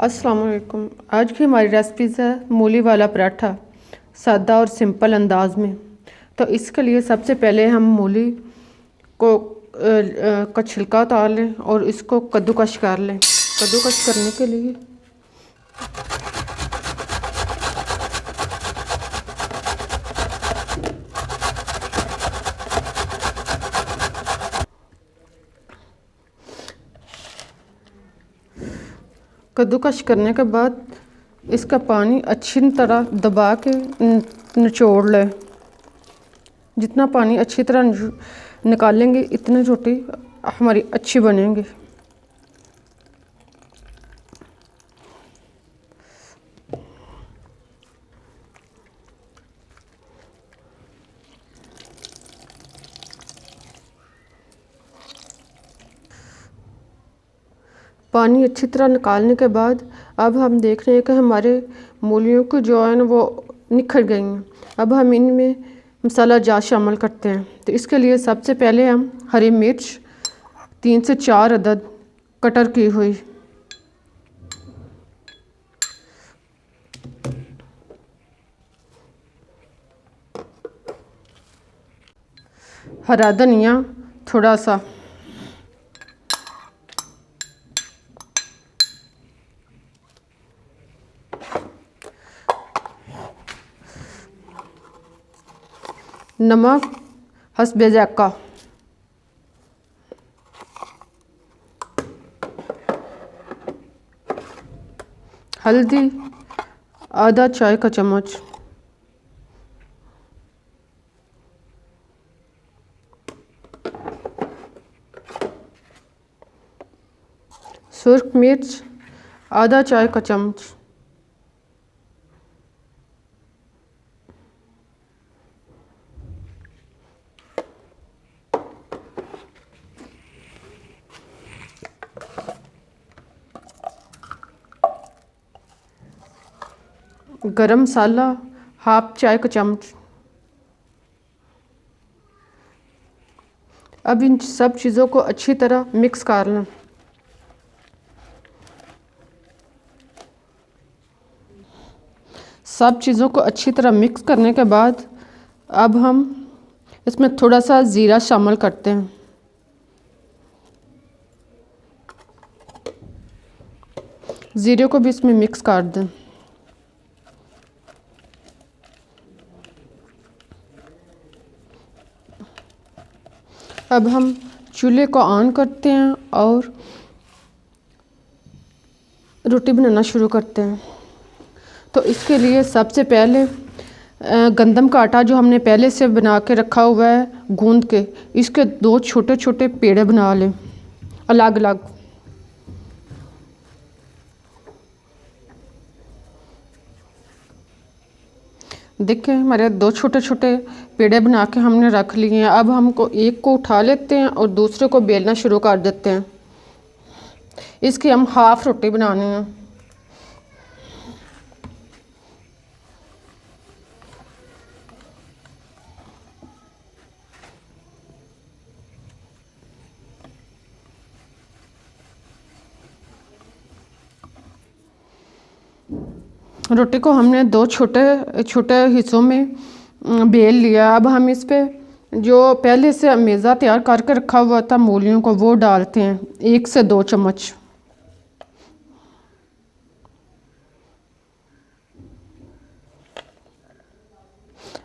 अस्सलाम वालेकुम। आज की हमारी रेसिपीज़ है मूली वाला पराठा, सादा और सिंपल अंदाज में। तो इसके लिए सबसे पहले हम मूली को का छिलका उतार लें और इसको कद्दूकश कर लें। कद्दूकश करने के लिए कद्दूकश करने के बाद इसका पानी अच्छी तरह दबा के निचोड़ लें। जितना पानी अच्छी तरह निकालेंगे इतनी रोटी हमारी अच्छी बनेंगी। पानी अच्छी तरह निकालने के बाद अब हम देख रहे हैं कि हमारे मूलियों की जो है ना वो निखर गई हैं। अब हम इनमें मसाला जात शामिल करते हैं। तो इसके लिए सबसे पहले हम हरी मिर्च 3 से 4 अदद कटर की हुई, हरा धनिया थोड़ा सा, नमक हस्बे ज़ायक़ा, हल्दी आधा चाय का चम्मच, सुर्ख मिर्च आधा चाय का चम्मच, गरम मसाला हाफ चाय का चम्मच। अब इन सब चीज़ों को अच्छी तरह मिक्स कर लें। सब चीज़ों को अच्छी तरह मिक्स करने के बाद अब हम इसमें थोड़ा सा ज़ीरा शामिल करते हैं। ज़ीरे को भी इसमें मिक्स कर दें। अब हम चूल्हे को ऑन करते हैं और रोटी बनाना शुरू करते हैं। तो इसके लिए सबसे पहले गंदम का आटा जो हमने पहले से बना के रखा हुआ है गूंद के, इसके 2 छोटे छोटे पेड़े बना लें अलग अलग। देखें हमारे 2 छोटे छोटे पेड़े बना के हमने रख लिए हैं। अब हमको एक को उठा लेते हैं और दूसरे को बेलना शुरू कर देते हैं। इसकी हम हाफ रोटी बनानी है। रोटी को हमने 2 छोटे छोटे हिस्सों में बेल लिया। अब हम इस पे जो पहले से मेज़ा तैयार करके रखा हुआ था मूलियों को वो डालते हैं 1 से 2 चम्मच।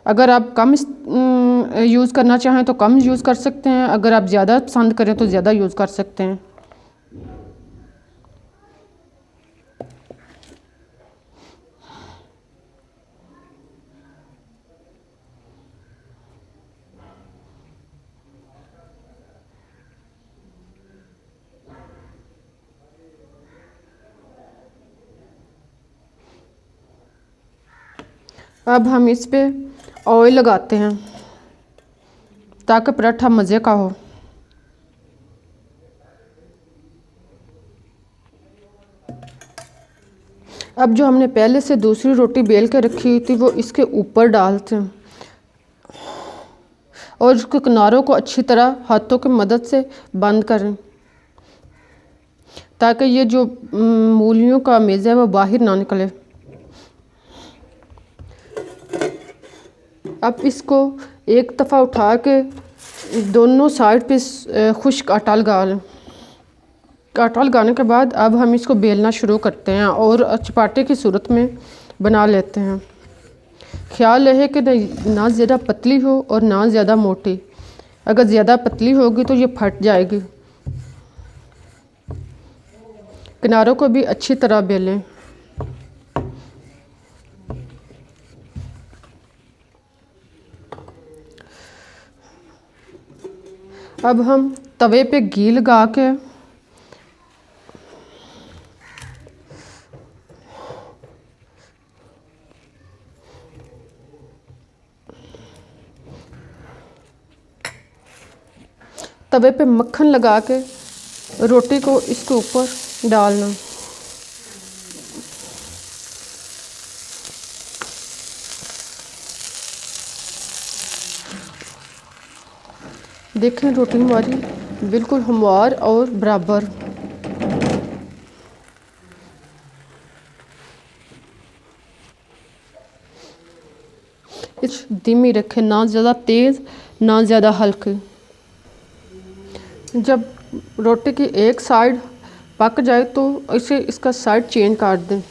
अगर आप कम यूज़ करना चाहें तो कम यूज़ कर सकते हैं, अगर आप ज़्यादा पसंद करें तो ज़्यादा यूज़ कर सकते हैं। अब हम इस पे ऑयल लगाते हैं ताकि पराठा मज़े का हो। अब जो हमने पहले से दूसरी रोटी बेल के रखी हुई थी वो इसके ऊपर डालते हैं और उसके किनारों को अच्छी तरह हाथों की मदद से बंद करें ताकि ये जो मूलियों का मेज़ है वो बाहर ना निकले। अब इसको एक दफ़ा उठा के दोनों साइड पे खुश्क आटा लगा लें। आटा लगाने के बाद अब हम इसको बेलना शुरू करते हैं और चपाटे की सूरत में बना लेते हैं। ख्याल रहे कि ना ज़्यादा पतली हो और ना ज़्यादा मोटी। अगर ज़्यादा पतली होगी तो ये फट जाएगी। किनारों को भी अच्छी तरह बेलें। अब हम तवे पे घी लगा के तवे पे मक्खन लगा के रोटी को इसके ऊपर डालना। देखें रोटी हमारी बिल्कुल हमवार और बराबर। इस धीमी रखें, ना ज़्यादा तेज़ ना ज़्यादा हल्की। जब रोटी की एक साइड पक जाए तो इसे इसका साइड चेंज कर दें।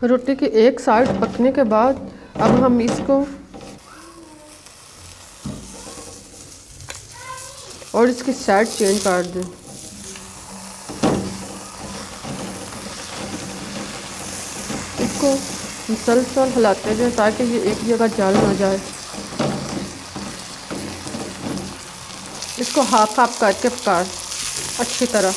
रोटी की एक साइड पकने के बाद अब हम इसको और इसकी साइड चेंज कर दें। इसको मुसलसल हिलाते जाएं ताकि ये एक जगह जल ना जाए। इसको हाफ हाफ करके पकाएं अच्छी तरह।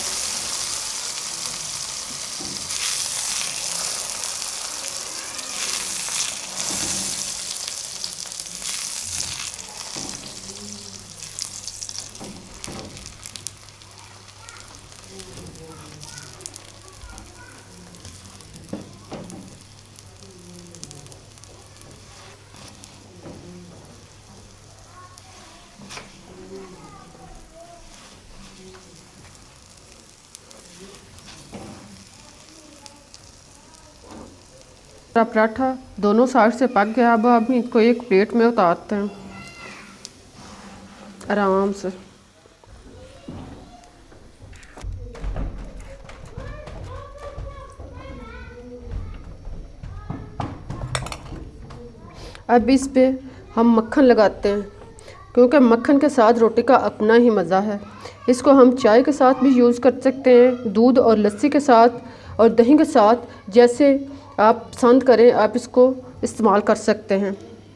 पराठा दोनों साइड से पक गया। अब हम इसको एक प्लेट में उतारते हैं आराम से। अब इस पे हम मक्खन लगाते हैं क्योंकि मक्खन के साथ रोटी का अपना ही मज़ा है। इसको हम चाय के साथ भी यूज़ कर सकते हैं, दूध और लस्सी के साथ और दही के साथ, जैसे आप पसंद करें आप इसको इस्तेमाल कर सकते हैं।